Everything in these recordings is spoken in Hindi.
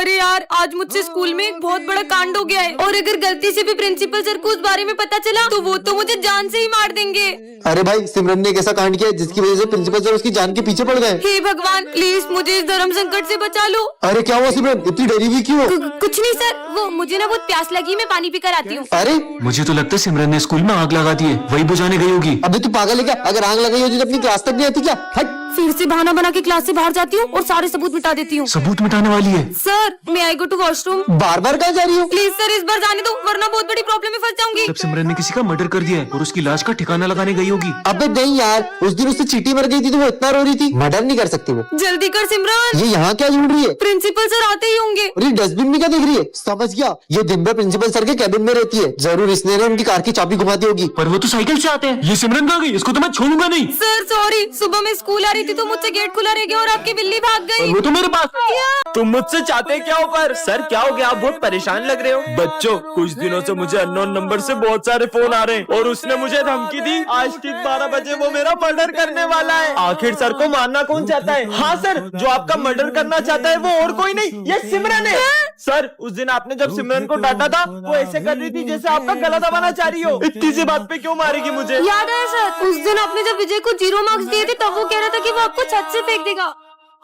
अरे यार, आज मुझसे स्कूल में एक बहुत बड़ा कांड हो गया है और अगर गलती से भी प्रिंसिपल सर को उस बारे में पता चला तो वो तो मुझे जान से ही मार देंगे। अरे भाई, सिमरन ने एक ऐसा कांड किया जिसकी वजह से प्रिंसिपल सर उसकी जान के पीछे पड़ गए। हे भगवान, प्लीज मुझे इस धर्म संकट से बचा लो। अरे क्या हुआ सिमरन, इतनी डरी हुई क्यों? कुछ नहीं सर, वो मुझे ना बहुत प्यास लगी, मैं पानी पीकर आती हूँ। अरे मुझे तो लगता है सिमरन ने स्कूल में आग लगा दी है, वही बुझाने गई होगी। अबे तू पागल है क्या? अगर आग लगाई होती तो अपनी क्लास तक नहीं आती क्या? हट। फिर से बहाना बना के क्लास से बाहर जाती हूँ और सारे सबूत मिटा देती हूँ। सबूत मिटाने वाली है? सर, मैं आई गो टू वॉशरूम। बार बार कहाँ जा रही हो? प्लीज सर, इस बार जाने दो वरना बहुत बड़ी प्रॉब्लम में फंस जाऊंगी। जब सिमरन ने किसी का मर्डर कर दिया है और उसकी लाश का ठिकाना लगाने गई होगी। अबे नहीं यार, उस दिन उससे चींटी मर गई थी तो वो इतना रो रही थी। मर्डर नहीं कर सकती वो। जल्दी कर सिमरन। ये यहाँ क्या ढूंढ रही है? प्रिंसिपल सर आते ही होंगे। और ये डस्टबिन में क्या देख रही है? समझ गया, ये दिन भर प्रिंसिपल सर के कैबिन में रहती है। जरूर इसने ना उनकी कार की चाबी घुमाती होगी। पर वो तो साइकिल से आते हैं। ये सिमरन कहाँ गई? इसको तो मैं छोड़ूंगा नहीं। सर सॉरी, सुबह मैं स्कूल आ रही थी तो मुझसे गेट खुला रह गया और आपकी बिल्ली भाग गई। वो तो मेरे पास। तुम मुझसे चाहते क्या हो? पर सर क्या हो गया? आप बहुत परेशान लग रहे हो। बच्चों, कुछ दिनों से मुझे अननोन नंबर से बहुत सारे फोन आ रहे हैं और उसने मुझे धमकी दी आज ठीक 12 बजे वो मेरा मर्डर करने वाला है। आखिर सर को मारना कौन चाहता है? हाँ सर, जो आपका मर्डर करना चाहता है वो और कोई नहीं, ये सिमरन है। सर, उस दिन आपने जब सिमरन को डांटा था वो ऐसे कर रही थी जैसे आपका गला दबाना चाह रही हो। इतनी सी बात पे क्यों मारेगी मुझे? याद है सर, उस दिन आपने जब विजय को 0 मार्क्स दिए थे तब वो कह रहा था कि वो आपको छत से फेंक देगा।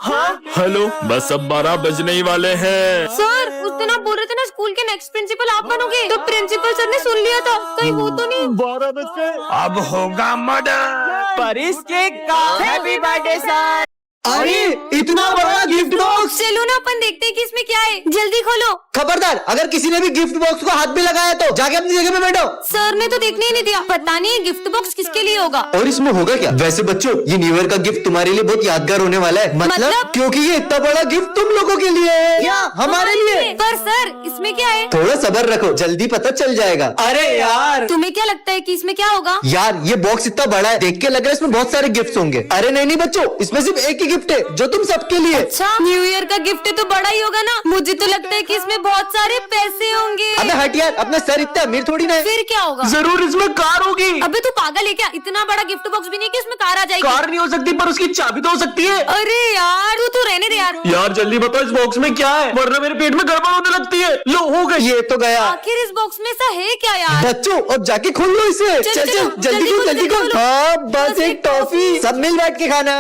हाँ हेलो, बस अब 12 बजने ही वाले हैं। सर, उस दिन आप बोल रहे थे ना स्कूल के नेक्स्ट प्रिंसिपल आप बनोगे, तो प्रिंसिपल सर ने सुन लिया था। कहीं वो तो नहीं? 12 बज गए, अब होगा मर्डर। पर इसके का हैप्पी बर्थडे सर। अरे इतना बड़ा गिफ्ट बॉक्स! चलो ना अपन देखते हैं कि इसमें क्या है, जल्दी खोलो। खबरदार, अगर किसी ने भी गिफ्ट बॉक्स को हाथ में लगाया तो जाके अपनी जगह पे बैठो। सर ने तो देखने ही नहीं दिया, पता नहीं गिफ्ट बॉक्स किसके लिए होगा। और इसमें होगा क्या? वैसे बच्चों, ये न्यू ईयर का गिफ्ट तुम्हारे लिए बहुत यादगार होने वाला है। मतलब? क्योंकि ये इतना बड़ा गिफ्ट तुम लोगों के लिए है। क्या हमारे लिए? पर सर, इसमें क्या है? थोड़ा सब्र रखो, जल्दी पता चल जाएगा। अरे यार, तुम्हें क्या लगता है कि इसमें क्या होगा? यार ये बॉक्स इतना बड़ा है, देख के लग रहा है इसमें बहुत सारे गिफ्ट होंगे। अरे नहीं नहीं बच्चों, इसमें सिर्फ एक ही गिफ्ट है जो तुम सबके लिए। अच्छा, न्यू ईयर का गिफ्ट तो बड़ा ही होगा ना। मुझे तो लगता है कि इसमें बहुत सारे पैसे होंगे। अबे हट यार, अपना सर इतना अमीर थोड़ी ना है। फिर क्या होगा? जरूर इसमें कार होगी। अबे तू पागल है क्या? इतना बड़ा गिफ्ट बॉक्स भी नहीं कि उसमें कार आ जाएगी। कार नहीं हो सकती पर उसकी चाबी तो हो सकती है। अरे यार, तू रहने दे यार। यार जल्दी बताओ इस बॉक्स में क्या है, वरना मेरे पेट में गड़बड़ होने लगती है। लो हो गई। ये तो गया। आखिर इस बॉक्स में ऐसा है क्या यार? बच्चों अब जाके खोल लो इसे। चल, चल चलो, जल्दी खोल, जल्दी खोल। खोलो। हाँ बस एक टॉफी, सब मिल बैठ के खाना।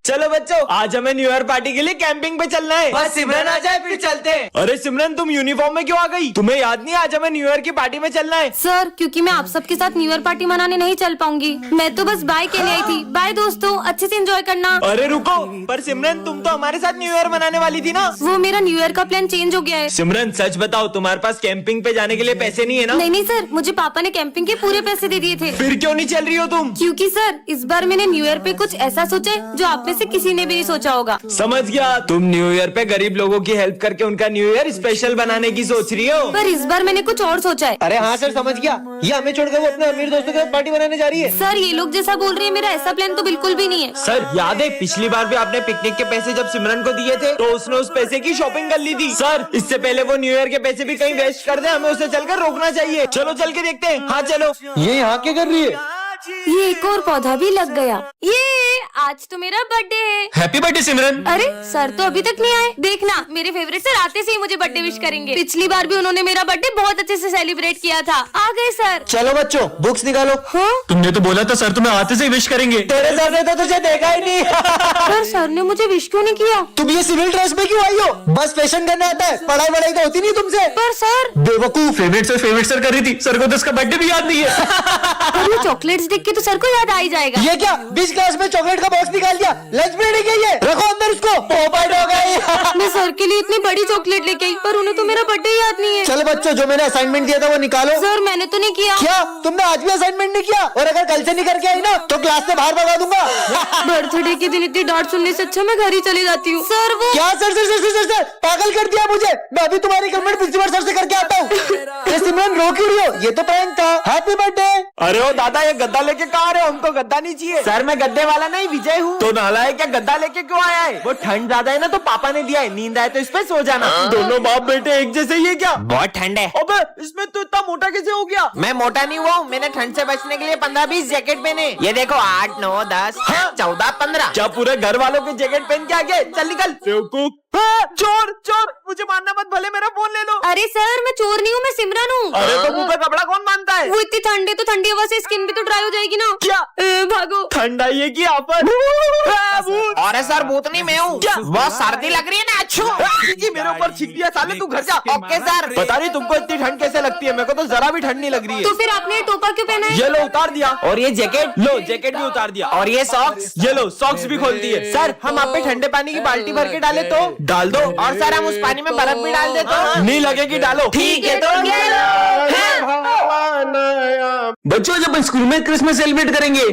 चलो बच्चों, आज हमें न्यू ईयर पार्टी के लिए कैंपिंग पे चलना है। बस सिमरन आ जाए फिर चलते हैं। अरे सिमरन, तुम यूनिफॉर्म में क्यों आ गई? तुम्हें याद नहीं आज हमें न्यू ईयर की पार्टी में चलना है? सर, क्योंकि मैं आप सबके साथ न्यू ईयर पार्टी मनाने नहीं चल पाऊंगी। मैं तो बस बाय कहने आई थी। बाय दोस्तों, अच्छे से एंजॉय करना। अरे रुको, पर सिमरन तुम तो हमारे साथ न्यू ईयर मनाने वाली थी ना? वो मेरा न्यू ईयर का प्लान चेंज हो गया है। सिमरन सच बताओ, तुम्हारे पास कैंपिंग पे जाने के लिए पैसे नहीं है ना? नहीं सर, मुझे पापा ने कैंपिंग के पूरे पैसे दे दिए थे। फिर क्यों नहीं चल रही हो तुम? क्योंकि सर, इस बार मैंने न्यू ईयर पे कुछ ऐसा सोचा है जो आप में से किसी ने भी नहीं सोचा होगा। समझ गया, तुम न्यू ईयर पे गरीब लोगों की हेल्प करके उनका न्यू ईयर स्पेशल बनाने की सोच रही हो। पर इस बार मैंने कुछ और सोचा है। अरे हाँ सर, समझ गया। ये हमें छोड़कर वो अपने अमीर दोस्तों के साथ पार्टी बनाने जा रही है। सर, ये लोग जैसा बोल रहे हैं मेरा ऐसा प्लान तो बिल्कुल भी नहीं है। सर याद है पिछली बार भी आपने पिकनिक के पैसे जब सिमरन को दिए थे तो उसने उस पैसे की शॉपिंग कर ली थी। सर, इससे पहले वो न्यू ईयर के पैसे भी कहीं वेस्ट कर दे, हमें उसे चलकर रोकना चाहिए। चलो चल के देखते हैं। हाँ चलो। ये यहाँ क्या कर रही है? ये एक और पौधा भी लग गया। ये आज तो मेरा बर्थडे है। हैप्पी बर्थडे सिमरन। अरे सर तो अभी तक नहीं आए। देखना, मेरे फेवरेट सर आते से ही मुझे बर्थडे विश करेंगे। पिछली बार भी उन्होंने मेरा बर्थडे बहुत अच्छे से सेलिब्रेट किया था। आ गए सर। चलो बच्चों, बुक्स निकालो। हाँ? तुमने तो बोला था सर तुम्हें आते से विश करेंगे। तेरे सर ने तो तुझे देखा ही नहीं। पर सर ने मुझे विश क्यों नहीं किया? तुम ये सिविल ड्रेस में क्यों आई हो? बस फैशन करना आता है, पढ़ाई वढ़ाई तो होती नहीं तुमसे। पर सर, बेवकूफ। फेवरेट सर कर रही थी, सर को तो उसका बर्थडे भी याद नहीं है। और ये चॉकलेट्स देख के तो सर को याद आ ही जाएगा। ये क्या 20 क्लास में चॉकलेट का बॉक्स निकाल दिया? लंच ब्रेक है ये, रखो अंदर इसको। पोपट हो गई। मैं सर के लिए इतनी बड़ी चॉकलेट लेके आई पर उन्हें तो मेरा बर्थडे याद नहीं है। चलो बच्चों, जो मैंने असाइनमेंट दिया था वो निकालो। सर, मैंने तो नहीं किया। क्या तुमने आज भी असाइनमेंट नहीं किया? और अगर कल से नहीं करके आई ना तो क्लास से बाहर भगा दूंगा। बर्थडे के दिन इतनी डांट सुनने से अच्छा मैं घर ही चली जाती हूँ। सर वो क्या सर, पागल कर दिया मुझे। मैं अभी तुम्हारी कमेंट प्रिंसिपल सर से करके आता हूँ। ये सिमरन रो क्यों रही हो? ये तो प्रैंक था। Happy birthday. अरे ओ दादा, ये गद्दा लेके कहाँ आ रहे हो? हमको गद्दा नहीं चाहिए। सर, मैं गद्दे वाला नहीं, विजय हूँ। तो नालायक क्या गद्दा लेके क्यों आया है? वो ठंड ज्यादा है ना तो पापा ने दिया है, नींद आए तो इस पे सो जाना। दोनों बाप बेटे एक जैसे ही है क्या? बहुत ठंड है। अबे इसमें तो इतना मोटा कैसे हो गया? मैं मोटा नहीं हुआ हूँ, मैंने ठंड से बचने के लिए 15-20 जैकेट पहने। ये देखो 8, 9, 10, 14, 15। क्या पूरे घर वालों के जैकेट पहन के आ गए? चल निकल बेवकूफ। चोर चोर, मुझे मारना मत। अरे सर मैं चोर नहीं हूँ, मैं सिमरन हूँ। अरे तो मुंह पे कपड़ा कौन बांधता है? वो इतनी ठंड है तो ठंडी हवा से स्किन भी तो ड्राई हो जाएगी ना। क्या? भागो। ठंड आई है कि आफत? अरे सर भूत नहीं मैं हूँ। बहुत सर्दी लग रही है ना। अच्छो मेरे ऊपर छिप दिया साले, तू घर जा। Okay sir. पता नहीं तुमको इतनी ठंड कैसे लगती है, मेरे को तो जरा भी ठंड नहीं लग रही तो है। फिर आपने ये टोपा क्यों पहना है? ये लो उतार दिया। और ये जैकेट? लो जैकेट भी उतार दिया। और ये सॉक्स? ये लो सॉक्स भी खोल दिए। सर हम आप पे ठंडे पानी की बाल्टी भर के डाले तो? डाल दो। और सर हम उस पानी में बर्फ भी डाल दे तो? नहीं लगेगी, डालो। ठीक है तो ये लो। बच्चों जब स्कूल में क्रिसमस सेलिब्रेट करेंगे।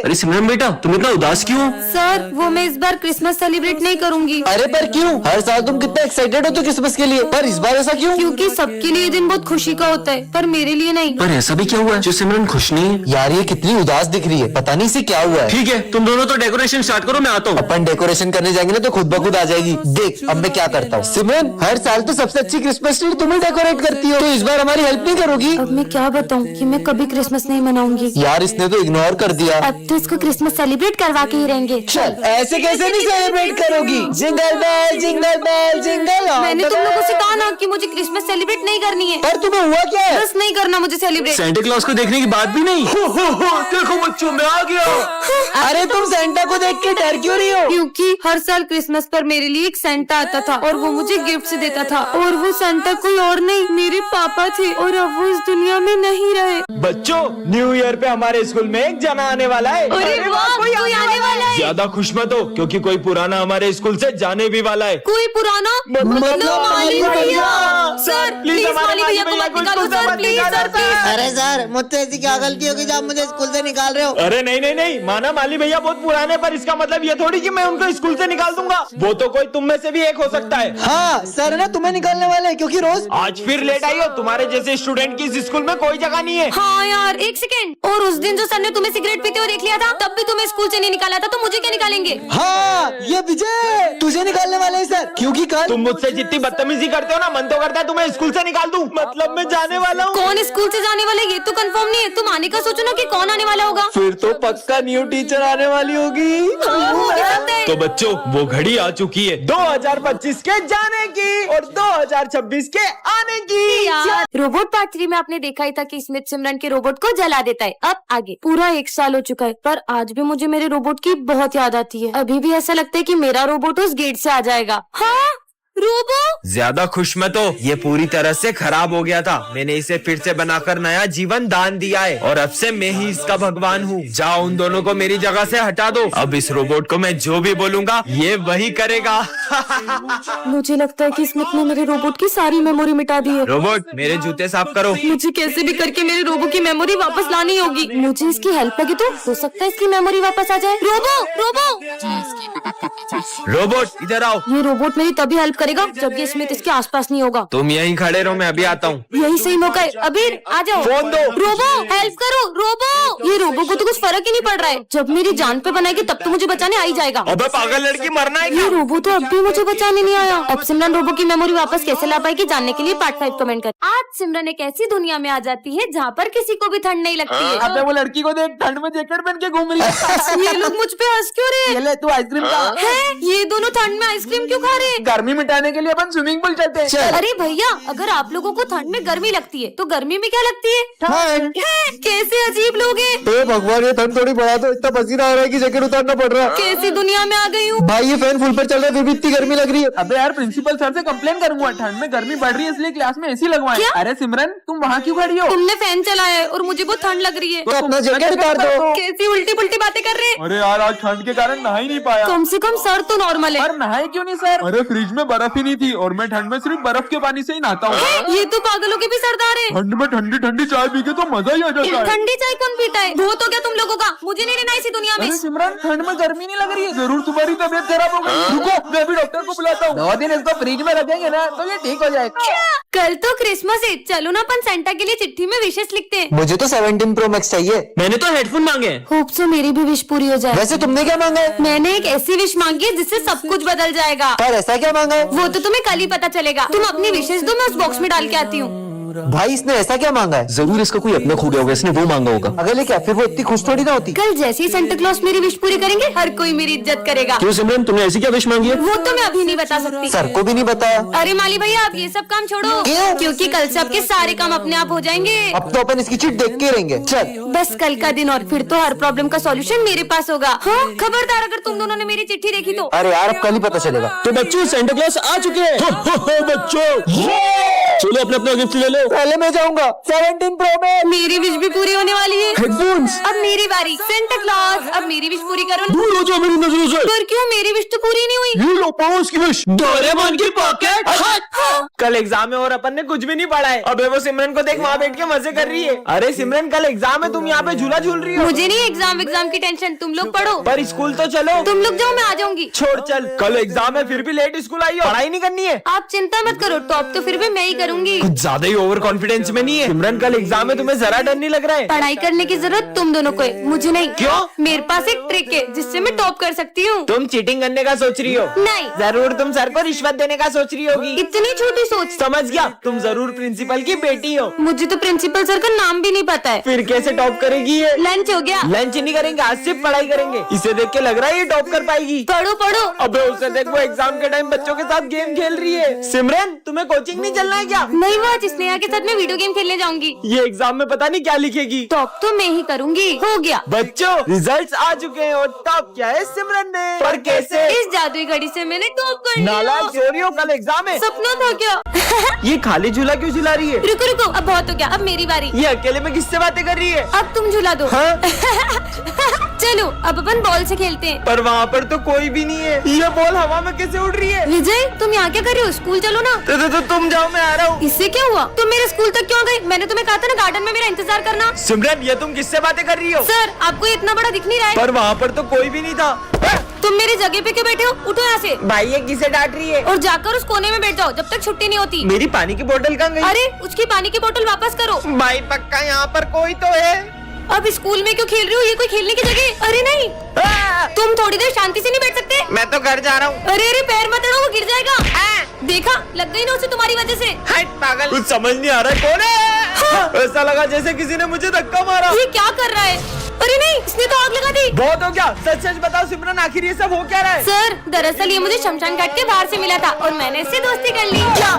अरे सिमरन बेटा तुम इतना उदास क्यों हो? सर वो मैं इस बार क्रिसमस सेलिब्रेट नहीं करूंगी। अरे पर क्यों? हर साल तुम कितना एक्साइटेड हो तो क्रिसमस के लिए, पर इस बार ऐसा क्यों? क्योंकि सबके लिए ये दिन बहुत खुशी का होता है, पर मेरे लिए नहीं। पर ऐसा भी क्या हुआ है जो सिमरन खुश नहीं है? यार ये कितनी उदास दिख रही है, पता नहीं इसे क्या हुआ है। ठीक है तुम दोनों तो डेकोरेशन स्टार्ट करो, मैं आता हूँ। अपन डेकोरेशन करने जाएंगे ना तो खुद ब खुद आ जाएगी। देख अब मैं क्या करता हूँ। सिमरन हर साल तो सबसे अच्छी क्रिसमस ट्री तुम ही डेकोरेट करती हो, तो इस बार हमारी हेल्प नहीं करोगी? अब मैं क्या बताऊँ कि मैं कभी क्रिसमस नहीं मनाऊंगी। यार इसने तो इग्नोर कर दिया। अब तो इसको क्रिसमस सेलिब्रेट करवा के ही रहेंगे। चल ऐसे कैसे नहीं सेलिब्रेट करोगी? Jingle bell jingle bell jingle all मैंने द तुम लोगों से वे। कहा ना कि मुझे क्रिसमस सेलिब्रेट नहीं करनी है। पर तुम्हें हुआ क्या है? बस नहीं करना मुझे सेलिब्रेट। सेंटा क्लॉज को देखने की बात भी नहीं। देखो बच्चों मैं आ गया। अरे तुम सेंटा को देख के डर क्यों रही हो? क्योंकि हर साल क्रिसमस पर मेरे लिए एक सेंटा आता था और वो मुझे गिफ्ट देता था, और वो सेंटा कोई और नहीं मेरे पापा थे, और अब वो इस दुनिया में नहीं रहे। बच्चों न्यू ईयर पे हमारे स्कूल में एक जना आने वाला है। अरे वाह, कोई आने वाला है। ज्यादा खुश मत हो क्योंकि कोई पुराना हमारे स्कूल से जाने भी वाला है। कोई पुराना? मतलब माली भैया। सर प्लीज प्लीज हमारे माली भैया को मत निकालो सर, प्लीज सर प्लीज। अरे सर मुझसे ऐसी क्या गलती होगी जो आप मुझे स्कूल से निकाल रहे हो? अरे नहीं नहीं नहीं, माना माली भैया बहुत पुराने, पर इसका मतलब ये थोड़ी कि मैं उनको स्कूल से निकाल दूंगा। वो तो कोई तुम में से भी एक हो सकता है। हाँ सर ना तुम्हें निकालने वाले हैं क्योंकि रोज आज फिर लेट आई हो। तुम्हारे जैसे स्टूडेंट की इस स्कूल में कोई जगह नहीं है। हाँ यार एक सेकंड, और उस दिन जो सर ने तुम्हें सिगरेट पीते हुए देख लिया था तब भी तुम्हें स्कूल से नहीं निकाला था, तो मुझे क्या निकालेंगे? हाँ ये विजय तुझे निकालने वाले हैं सर, क्योंकि कल तुम मुझसे जितनी बदतमीजी करते हो ना, मन तो करता है तुम्हें स्कूल से निकाल दूं। मतलब मैं जाने वाला हूँ। कौन स्कूल से जाने वाला है ये तो कंफर्म नहीं है। तुम आने का सोचो ना कि कौन आने वाला होगा। फिर तो पक्का न्यू टीचर आने वाली होगी। हाँ, हो भी सकता है। तो बच्चों वो घड़ी आ चुकी है 2025 के जाने की और 2026 के आने की। यार रोबोट पार्ट 3 में आपने देखा ही था कि स्मिथ सिमरन के रोबोट को जला देता है। अब आगे पूरा 1 साल हो चुका है, पर आज भी मुझे मेरे रोबोट की बहुत याद आती है। अभी भी ऐसा लगता है कि मेरा रोबोट उस गेट से आ जाएगा। हाँ रोबो। ज्यादा खुश मत हो, ये पूरी तरह से खराब हो गया था। मैंने इसे फिर से बनाकर नया जीवन दान दिया है और अब से मैं ही इसका भगवान हूँ। जाओ उन दोनों को मेरी जगह से हटा दो। अब इस रोबोट को मैं जो भी बोलूंगा ये वही करेगा। मुझे लगता है कि स्मिथ ने मेरे रोबोट की सारी मेमोरी मिटा दी है। रोबोट मेरे जूते साफ करो। मुझे कैसे भी करके मेरे रोबो की मेमोरी वापस लानी होगी। मुझे इसकी हेल्प लगी तो हो सकता है इसकी मेमोरी वापस आ जाए। रोबो रोबो रोबोट इधर आओ। ये रोबोट मेरी तभी हेल्प करेगा जब ये स्मिथ इसके आसपास नहीं होगा। तुम यहीं खड़े रहो, मैं अभी आता हूँ। यही सही मौका है। अबीर आ जाओ। फोन दो। रोबो हेल्प करो। रोबो ये रोबो को तो कुछ फर्क ही नहीं पड़ रहा है। जब मेरी जान पे बनाएगी तब तो मुझे बचाने आ ही जाएगा। अबे पागल लड़की, मरना है ये रोबो तो अब भी मुझे बचाने नहीं आया। अब सिमरन रोबो की मेमोरी वापस कैसे ला पाएगी जानने के लिए पार्ट 5 कमेंट कर। आज सिमरन एक ऐसी दुनिया में आ जाती है जहाँ पर किसी को भी ठंड नहीं लगती है। अबे वो लड़की को देख, ठंड में जैकेट पहन के घूम रही है। ये लोग मुझ पे हंस क्यों रहे हैं? ले तू आइसक्रीम खा। है ये दोनों ठंड में आइसक्रीम क्यों खा रहे हैं? गर्मी मिटाने के लिए अपन स्विमिंग पूल चलते हैं। अरे भैया अगर आप लोगों को ठंड में गर्मी लगती है तो गर्मी में क्या लगती है? ठंड। है, कैसे अजीब लोग हैं। हे भगवान ये ठंड थोड़ी बढ़ा दो, इतना पसीना आ रहा है कि जैकेट उतारना पड़ रहा है। कैसी दुनिया में आ गई हूँ। भाई ये फैन फुल पर चल रहा है फिर भी इतनी गर्मी लग रही है। अबे यार प्रिंसिपल सर से कंप्लेन करूंगा, ठंड में गर्मी बढ़ रही है इसलिए क्लास में एसी लगवाएं। क्या? अरे सिमरन तुम वहाँ क्यों खड़ी हो? तुमने फैन चलाया है और मुझे बहुत ठंड लग रही है। तो अपना जैकेट उतार दो। कैसी उल्टी पुल्टी बातें कर रहे हैं। अरे यार आज ठंड के कारण नहा ही नहीं पाया। कम से कम सर तो नॉर्मल है। पर नहाए क्यों नहीं सर? अरे फ्रिज में बर्फ ही नहीं थी और मैं ठंड में सिर्फ बर्फ के पानी से ही नहाता हूँ। ये तो पागलों के भी सरदार है। ठंड में ठंडी ठंडी चाय पी के तो मजा ही आ जाता है। ठंडी चाय कौन पीता है? बहुत हो गया तुम लोगों का, मुझे नहीं रहना इसी दुनिया में। अरे सिमरन ठंड में गर्मी नहीं लग रही है? जरूर तुम्हारी तबीयत खराब हो गई। रुको मैं अभी डॉक्टर को बुलाता हूँ। 2 दिन इसको फ्रिज में रखेंगे ना तो ये ठीक हो जाएगा। कल तो क्रिसमस है, चलो ना अपन सेंटा के लिए चिट्ठी में विशेष लिखते हैं। मुझे तो 17 प्रो मैक्स चाहिए। मैंने तो हेडफोन मांगे। होप सो मेरी भी विश पूरी हो जाए। वैसे तुमने क्या मांगा है? मैंने एक ऐसी विश मांगी है जिससे सब कुछ बदल जाएगा। पर ऐसा क्या मांगा है? वो तो तुम्हें कल ही पता चलेगा। तुम अपनी विशेष दो, मैं उस बॉक्स में डाल के आती हूँ। भाई इसने ऐसा क्या मांगा है? जरूर इसका कोई अपना खो गया होगा, इसने वो मांगा होगा। अगर लेके फिर वो इतनी खुश थोड़ी ना होती। कल जैसे ही सेंटा क्लॉज मेरी विश पूरी करेंगे हर कोई मेरी इज्जत करेगा। क्यों सिमरन, तुमने ऐसी क्या विश मांगी है? वो तो मैं अभी नहीं बता सकती। सर को भी नहीं बताया। अरे माली भैया आप ये सब काम छोड़ो। क्यों? क्योंकि कल से आपके सारे काम अपने आप हो जाएंगे। अब तो अपन इसकी चिट देख के रहेंगे। चल बस कल का दिन और फिर तो हर प्रॉब्लम का सॉल्यूशन मेरे पास होगा। हाँ खबरदार अगर तुम दोनों ने मेरी चिट्ठी देखी तो। अरे यार अब कल ही पता चलेगा। तो बच्चों सेंटा क्लॉज आ चुके हैं। बच्चों चलो अपना अपना गिफ्ट ले लो। पहले मैं जाऊंगा 17 प्रो में। मेरी विश भी पूरी होने वाली है। हेडफोन्स। अब मेरी बारी। सेंटा क्लॉज अब मेरी विश पूरी करो ना। दूर हो जाओ मेरी नजरों से। पर क्यों मेरी विश तो पूरी नहीं हुई। ये लो पाओस की विश। डोरेमोन की पॉकेट। कल एग्जाम है और अपन ने कुछ भी नहीं पढ़ा है। अबे वो सिमरन को देख वहाँ बैठ के मजे कर रही है। अरे सिमरन कल एग्जाम है, तुम यहाँ पे झूला झूल रही हो। मुझे नहीं एग्जाम की टेंशन, तुम लोग पढ़ो। पर स्कूल तो चलो। तुम लोग जाओ मैं आ जाऊंगी। छोड़ चल, कल एग्जाम है फिर भी लेट स्कूल आई हो। पढ़ाई नहीं करनी है। आप चिंता मत करो, टॉप तो फिर भी मैं ही करूंगी। कुछ ज्यादा ही ओवर कॉन्फिडेंस में नहीं है। सिमरन कल एग्जाम है, तुम्हें जरा डर नहीं लग रहा है? पढ़ाई करने की जरूरत तुम दोनों को है, मुझे नहीं। क्यों? मेरे पास एक ट्रिक है जिससे मैं टॉप कर सकती हूँ। तुम चीटिंग करने का सोच रही हो? नहीं। जरूर तुम सर को रिश्वत देने का सोच रही होगी। इतनी छोटी सोच। समझ गया, तुम जरूर प्रिंसिपल की बेटी हो। मुझे तो प्रिंसिपल सर का नाम भी नहीं पता है। फिर कैसे टॉप करेगी ये? लंच हो गया। लंच नहीं करेंगे, आज सिर्फ पढ़ाई करेंगे। इसे देख के लग रहा है ये टॉप कर पाएगी। पढ़ो पढ़ो। अबे उसे देख, वो एग्जाम के टाइम बच्चों के साथ गेम खेल रही है। सिमरन तुम्हें कोचिंग नहीं चलना है क्या? नहीं वो आज स्नेहा के साथ मैं वीडियो गेम खेलने जाऊंगी। ये एग्जाम में पता नहीं क्या लिखेगी। टॉप तो मैं ही करूंगी। हो गया। बच्चों रिजल्ट्स आ चुके हैं और टॉप क्या है सिमरन ने। पर कैसे? इस जादुई घड़ी से मैंने टॉप कर लिया। नालायक चोरी हो, कल एग्जाम है। सपना था क्या? ये खाली झूला क्यों झुला रही है? रुको रुको अब बहुत हो गया, अब मेरी बारी। ये अकेले में किससे बातें कर रही है? अब तुम झूला दो। हाँ? चलो अब अपन बॉल से खेलते हैं। पर वहाँ पर तो कोई भी नहीं है। ये बॉल हवा में कैसे उड़ रही है? विजय तुम यहाँ क्या कर रहे हो? स्कूल चलो ना। तो तुम जाओ, मैं आ रहा हूँ। इससे क्या हुआ? तुम मेरे स्कूल तक क्यों गई? मैंने तुम्हें कहा था ना गार्डन में मेरा इंतजार करना। सिमरन ये तुम किससे बातें कर रही हो? सर आपको ये इतना बड़ा दिख नहीं रहा है? पर वहाँ पर तो कोई भी नहीं था। तुम मेरी जगह पे क्यों बैठे हो? उठो यहाँ से भाई ये किसे डांट रही है? और जाकर उस कोने में बैठ जाओ जब तक छुट्टी नहीं होती। मेरी पानी की बोतल कहाँ गई? अरे उसकी पानी की बोतल वापस करो। भाई पक्का यहाँ पर कोई तो है। अब स्कूल में क्यों खेल रही हो? ये कोई खेलने की जगह? अरे नहीं, तुम थोड़ी देर शांति से नहीं बैठ सकते? मैं तो घर जा रहा हूँ। अरे अरे पैर मत अड़ो, वो गिर जाएगा। देखा लग गई ना उसे तुम्हारी वजह से। हट पागल। कुछ समझ नहीं आ रहा है कौन है? ऐसा लगा जैसे किसी ने मुझे धक्का मारा। ये क्या कर रहा है? अरे नहीं, इसने तो आग लगा दी। बहुत हो गया, सच सच बताओ सिमरन आखिर ये सब हो क्या रहा है? सर दरअसल ये मुझे शमशान घाट के बाहर से मिला था और मैंने इससे दोस्ती कर ली। क्या?